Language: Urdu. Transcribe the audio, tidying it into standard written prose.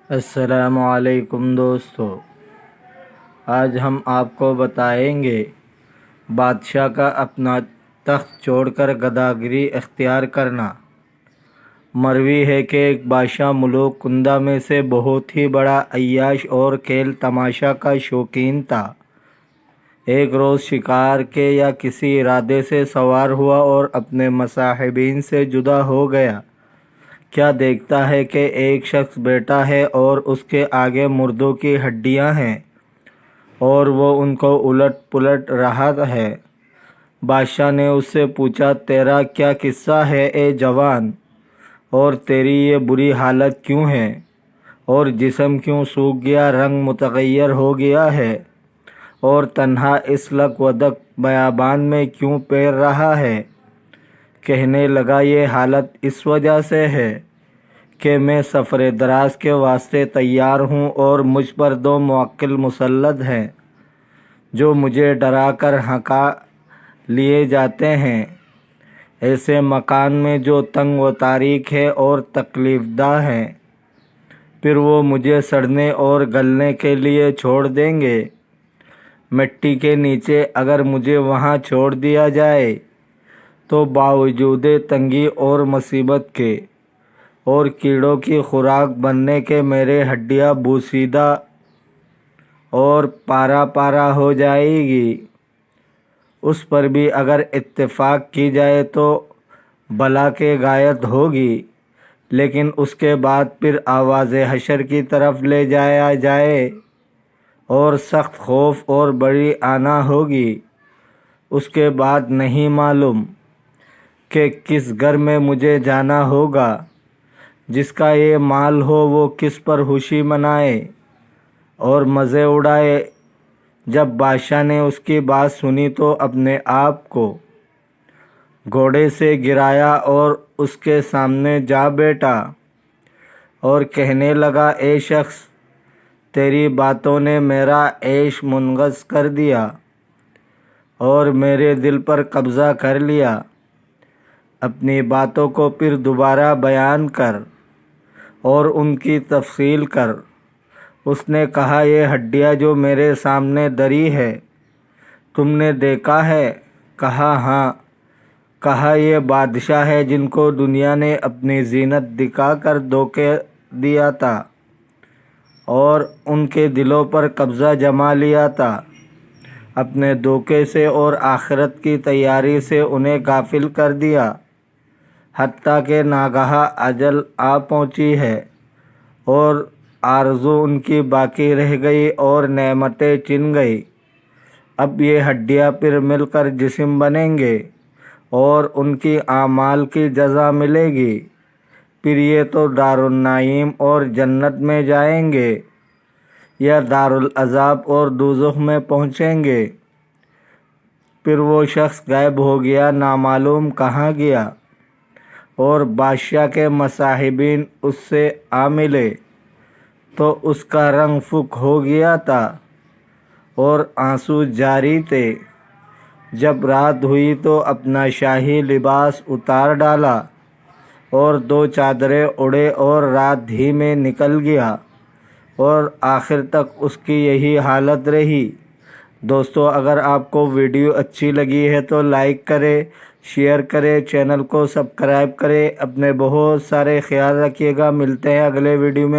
السلام علیکم دوستو، آج ہم آپ کو بتائیں گے بادشاہ کا اپنا تخت چھوڑ کر گداگری اختیار کرنا۔ مروی ہے کہ ایک بادشاہ ملوک کندہ میں سے بہت ہی بڑا عیاش اور کھیل تماشا کا شوقین تھا۔ ایک روز شکار کے یا کسی ارادے سے سوار ہوا اور اپنے مصاحبین سے جدا ہو گیا۔ کیا دیکھتا ہے کہ ایک شخص بیٹھا ہے اور اس کے آگے مردوں کی ہڈیاں ہیں اور وہ ان کو الٹ پلٹ رہا ہے۔ بادشاہ نے اس سے پوچھا، تیرا کیا قصہ ہے اے جوان، اور تیری یہ بری حالت کیوں ہے، اور جسم کیوں سوکھ گیا، رنگ متغیر ہو گیا ہے، اور تنہا اس لک و دک بیابان میں کیوں پھر رہا ہے؟ کہنے لگا، یہ حالت اس وجہ سے ہے کہ میں سفر دراز کے واسطے تیار ہوں اور مجھ پر 2 معقل مسلط ہیں جو مجھے ڈرا کر ہنکا لیے جاتے ہیں، ایسے مکان میں جو تنگ و تاریک ہے اور تکلیف دہ ہے۔ پھر وہ مجھے سڑنے اور گلنے کے لیے چھوڑ دیں گے۔ مٹی کے نیچے اگر مجھے وہاں چھوڑ دیا جائے تو باوجود تنگی اور مصیبت کے اور کیڑوں کی خوراک بننے کے میرے ہڈیاں بوسیدہ اور پارا پارا ہو جائے گی۔ اس پر بھی اگر اتفاق کی جائے تو بلا کے غایت ہوگی، لیکن اس کے بعد پھر آواز حشر کی طرف لے جایا جائے اور سخت خوف اور بڑی آنا ہوگی۔ اس کے بعد نہیں معلوم کہ کس گھر میں مجھے جانا ہوگا۔ جس کا یہ مال ہو وہ کس پر خوشی منائے اور مزے اڑائے۔ جب بادشاہ نے اس کی بات سنی تو اپنے آپ کو گھوڑے سے گرایا اور اس کے سامنے جا بیٹھا اور کہنے لگا، اے شخص، تیری باتوں نے میرا عیش منغص کر دیا اور میرے دل پر قبضہ کر لیا۔ اپنی باتوں کو پھر دوبارہ بیان کر اور ان کی تفصیل کر۔ اس نے کہا، یہ ہڈیاں جو میرے سامنے دری ہے تم نے دیکھا ہے؟ کہا، ہاں۔ کہا، یہ بادشاہ ہے جن کو دنیا نے اپنی زینت دکھا کر دھوکہ دیا تھا اور ان کے دلوں پر قبضہ جما لیا تھا، اپنے دھوکے سے اور آخرت کی تیاری سے انہیں غافل کر دیا، حتیٰ کہ ناگہاں اجل آ پہنچی ہے اور آرزو ان کی باقی رہ گئی اور نعمتیں چھن گئی۔ اب یہ ہڈیاں پھر مل کر جسم بنیں گے اور ان کی اعمال کی جزا ملے گی۔ پھر یہ تو دارالنعیم اور جنت میں جائیں گے یا دارالعذاب اور دوزخ میں پہنچیں گے۔ پھر وہ شخص غائب ہو گیا، نامعلوم کہاں گیا، اور بادشاہ کے مصاحبین اس سے آ ملے تو اس کا رنگ فک ہو گیا تھا اور آنسو جاری تھے۔ جب رات ہوئی تو اپنا شاہی لباس اتار ڈالا اور 2 چادریں اوڑھے اور رات ہی میں نکل گیا، اور آخر تک اس کی یہی حالت رہی۔ دوستو، اگر آپ کو ویڈیو اچھی لگی ہے تو لائک کریں، شیئر کریں، چینل کو سبسکرائب کریں۔ اپنے بہت سارے خیال رکھیے گا۔ ملتے ہیں اگلے ویڈیو میں۔